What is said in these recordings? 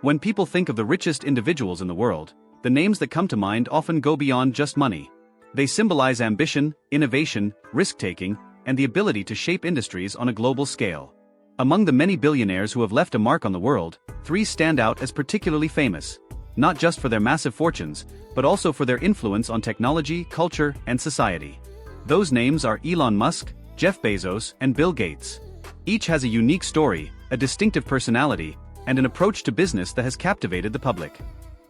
When people think of the richest individuals in the world, the names that come to mind often go beyond just money. They symbolize ambition, innovation, risk-taking, and the ability to shape industries on a global scale. Among the many billionaires who have left a mark on the world, 3 stand out as particularly famous, not just for their massive fortunes, but also for their influence on technology, culture, and society. Those names are Elon Musk, Jeff Bezos, and Bill Gates. Each has a unique story, a distinctive personality, and an approach to business that has captivated the public.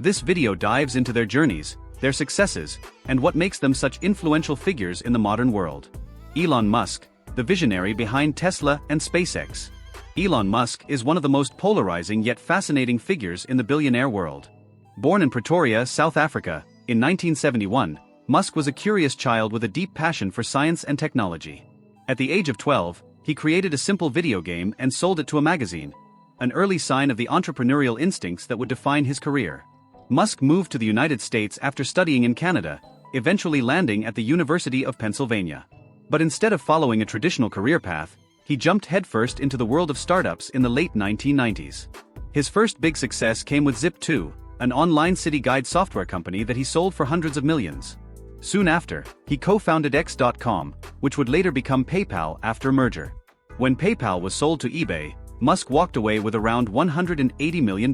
This video dives into their journeys, their successes, and what makes them such influential figures in the modern world. Elon Musk, the visionary behind Tesla and SpaceX. Elon Musk is one of the most polarizing yet fascinating figures in the billionaire world. Born in Pretoria, South Africa, in 1971, Musk was a curious child with a deep passion for science and technology. At the age of 12, he created a simple video game and sold it to a magazine, an early sign of the entrepreneurial instincts that would define his career. Musk moved to the United States after studying in Canada, eventually landing at the University of Pennsylvania. But instead of following a traditional career path, he jumped headfirst into the world of startups in the late 1990s. His first big success came with Zip2, an online city guide software company that he sold for hundreds of millions. Soon after, he co-founded X.com, which would later become PayPal after a merger. When PayPal was sold to eBay, Musk walked away with around $180 million.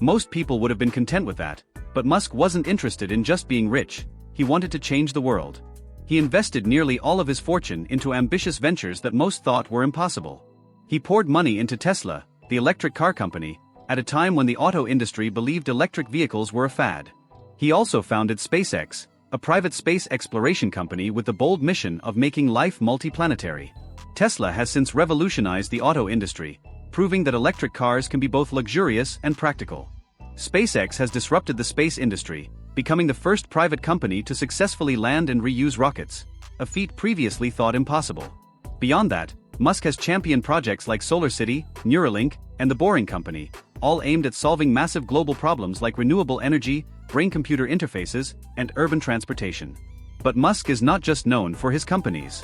Most people would have been content with that, but Musk wasn't interested in just being rich. He wanted to change the world. He invested nearly all of his fortune into ambitious ventures that most thought were impossible. He poured money into Tesla, the electric car company, at a time when the auto industry believed electric vehicles were a fad. He also founded SpaceX, a private space exploration company with the bold mission of making life multiplanetary. Tesla has since revolutionized the auto industry, proving that electric cars can be both luxurious and practical. SpaceX has disrupted the space industry, becoming the first private company to successfully land and reuse rockets, a feat previously thought impossible. Beyond that, Musk has championed projects like SolarCity, Neuralink, and the Boring Company, all aimed at solving massive global problems like renewable energy, brain-computer interfaces, and urban transportation. But Musk is not just known for his companies.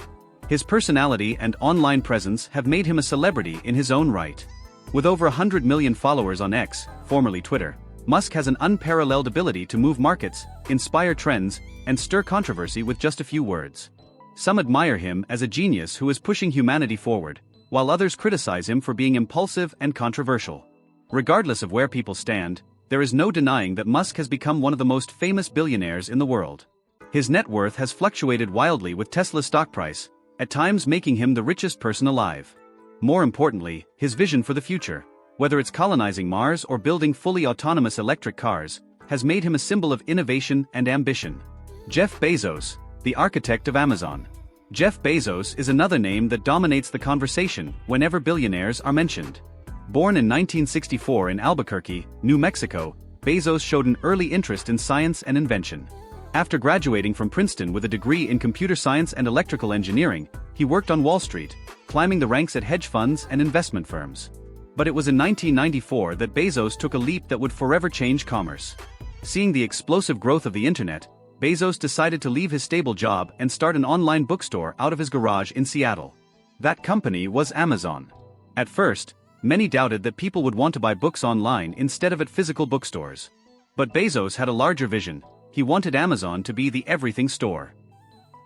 His personality and online presence have made him a celebrity in his own right. With over 100 million followers on X, formerly Twitter, Musk has an unparalleled ability to move markets, inspire trends, and stir controversy with just a few words. Some admire him as a genius who is pushing humanity forward, while others criticize him for being impulsive and controversial. Regardless of where people stand, there is no denying that Musk has become one of the most famous billionaires in the world. His net worth has fluctuated wildly with Tesla's stock price, at times making him the richest person alive. More importantly, his vision for the future, whether it's colonizing Mars or building fully autonomous electric cars, has made him a symbol of innovation and ambition. Jeff Bezos, the architect of Amazon. Jeff Bezos is another name that dominates the conversation whenever billionaires are mentioned. Born in 1964 in Albuquerque, New Mexico, Bezos showed an early interest in science and invention. After graduating from Princeton with a degree in computer science and electrical engineering, he worked on Wall Street, climbing the ranks at hedge funds and investment firms. But it was in 1994 that Bezos took a leap that would forever change commerce. Seeing the explosive growth of the internet, Bezos decided to leave his stable job and start an online bookstore out of his garage in Seattle. That company was Amazon. At first, many doubted that people would want to buy books online instead of at physical bookstores. But Bezos had a larger vision. He wanted Amazon to be the everything store.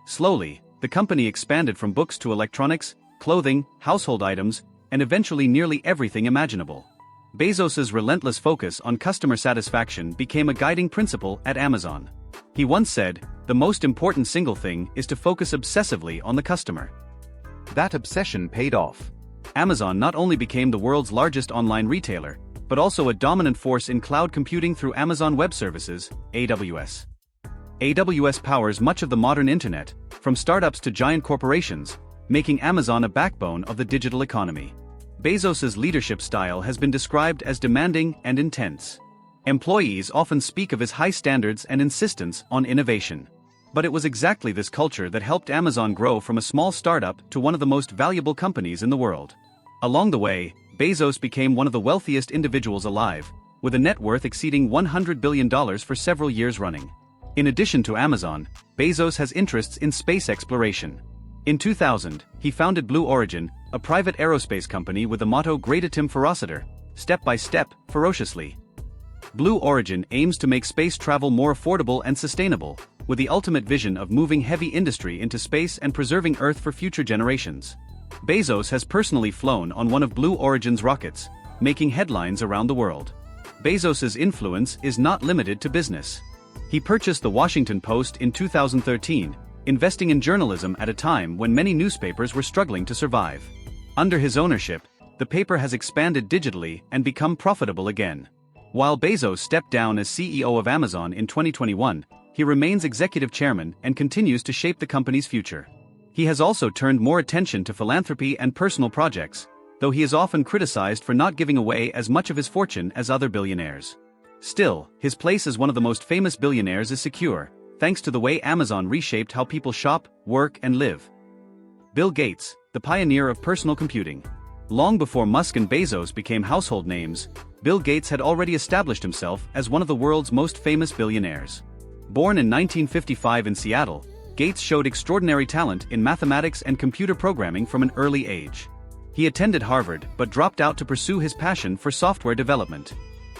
Slowly, the company expanded from books to electronics, clothing, household items, and eventually nearly everything imaginable. Bezos's relentless focus on customer satisfaction became a guiding principle at Amazon. He once said, "The most important single thing is to focus obsessively on the customer." That obsession paid off. Amazon not only became the world's largest online retailer, but also a dominant force in cloud computing through Amazon Web Services, AWS. AWS powers much of the modern internet, from startups to giant corporations, making Amazon a backbone of the digital economy. Bezos's leadership style has been described as demanding and intense. Employees often speak of his high standards and insistence on innovation. But it was exactly this culture that helped Amazon grow from a small startup to one of the most valuable companies in the world. Along the way, Bezos became one of the wealthiest individuals alive, with a net worth exceeding $100 billion for several years running. In addition to Amazon, Bezos has interests in space exploration. In 2000, he founded Blue Origin, a private aerospace company with the motto Gradatim Ferociter, step by step, ferociously. Blue Origin aims to make space travel more affordable and sustainable, with the ultimate vision of moving heavy industry into space and preserving Earth for future generations. Bezos has personally flown on one of Blue Origin's rockets, making headlines around the world. Bezos's influence is not limited to business. He purchased the Washington Post in 2013, investing in journalism at a time when many newspapers were struggling to survive. Under his ownership, the paper has expanded digitally and become profitable again. While Bezos stepped down as CEO of Amazon in 2021, he remains executive chairman and continues to shape the company's future. He has also turned more attention to philanthropy and personal projects, though he is often criticized for not giving away as much of his fortune as other billionaires. Still, his place as one of the most famous billionaires is secure, thanks to the way Amazon reshaped how people shop, work, and live. Bill Gates, the pioneer of personal computing. Long before Musk and Bezos became household names, Bill Gates had already established himself as one of the world's most famous billionaires. Born in 1955 in Seattle, Gates showed extraordinary talent in mathematics and computer programming from an early age. He attended Harvard but dropped out to pursue his passion for software development.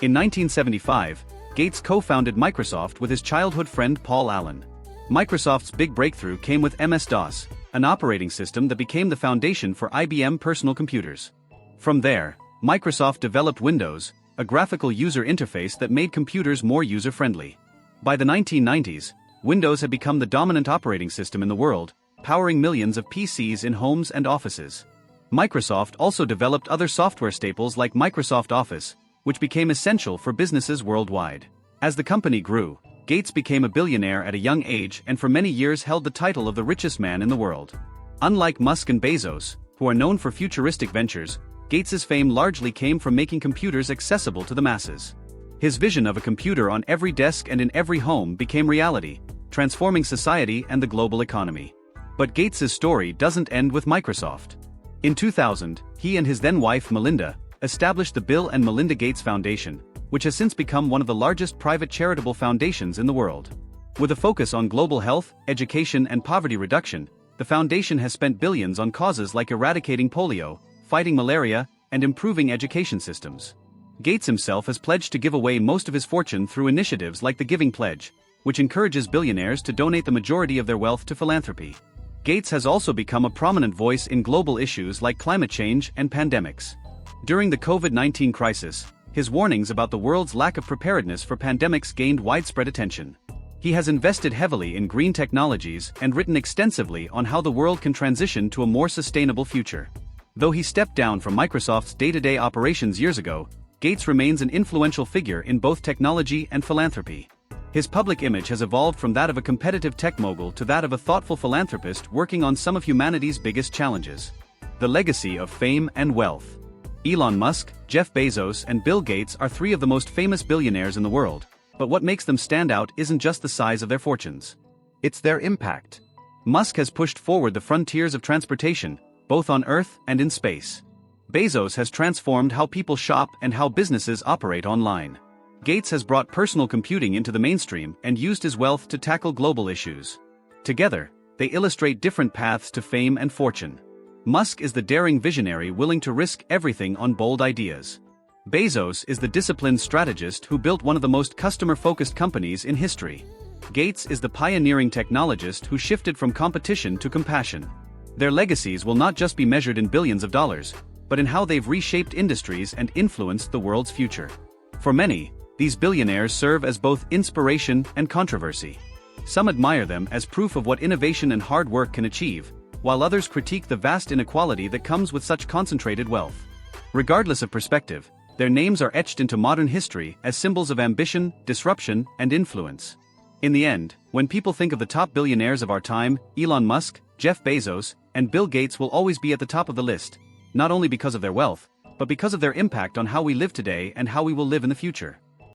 In 1975, Gates co-founded Microsoft with his childhood friend Paul Allen. Microsoft's big breakthrough came with MS-DOS, an operating system that became the foundation for IBM personal computers. From there, Microsoft developed Windows, a graphical user interface that made computers more user-friendly. By the 1990s, Windows had become the dominant operating system in the world, powering millions of PCs in homes and offices. Microsoft also developed other software staples like Microsoft Office, which became essential for businesses worldwide. As the company grew, Gates became a billionaire at a young age and for many years held the title of the richest man in the world. Unlike Musk and Bezos, who are known for futuristic ventures, Gates's fame largely came from making computers accessible to the masses. His vision of a computer on every desk and in every home became reality, transforming society and the global economy. But Gates's story doesn't end with Microsoft. In 2000, he and his then-wife Melinda established the Bill and Melinda Gates Foundation, which has since become one of the largest private charitable foundations in the world. With a focus on global health, education, and poverty reduction, the foundation has spent billions on causes like eradicating polio, fighting malaria, and improving education systems. Gates himself has pledged to give away most of his fortune through initiatives like the Giving Pledge, which encourages billionaires to donate the majority of their wealth to philanthropy. Gates has also become a prominent voice in global issues like climate change and pandemics. During the COVID-19 crisis, his warnings about the world's lack of preparedness for pandemics gained widespread attention. He has invested heavily in green technologies and written extensively on how the world can transition to a more sustainable future. Though he stepped down from Microsoft's day-to-day operations years ago, Gates remains an influential figure in both technology and philanthropy. His public image has evolved from that of a competitive tech mogul to that of a thoughtful philanthropist working on some of humanity's biggest challenges. The legacy of fame and wealth. Elon Musk, Jeff Bezos, and Bill Gates are three of the most famous billionaires in the world, but what makes them stand out isn't just the size of their fortunes. It's their impact. Musk has pushed forward the frontiers of transportation, both on Earth and in space. Bezos has transformed how people shop and how businesses operate online. Gates has brought personal computing into the mainstream and used his wealth to tackle global issues. Together, they illustrate different paths to fame and fortune. Musk is the daring visionary willing to risk everything on bold ideas. Bezos is the disciplined strategist who built one of the most customer-focused companies in history. Gates is the pioneering technologist who shifted from competition to compassion. Their legacies will not just be measured in billions of dollars, but in how they've reshaped industries and influenced the world's future. For many, these billionaires serve as both inspiration and controversy. Some admire them as proof of what innovation and hard work can achieve, while others critique the vast inequality that comes with such concentrated wealth. Regardless of perspective, their names are etched into modern history as symbols of ambition, disruption, and influence. In the end, when people think of the top billionaires of our time, Elon Musk, Jeff Bezos, and Bill Gates will always be at the top of the list, not only because of their wealth, but because of their impact on how we live today and how we will live in the future.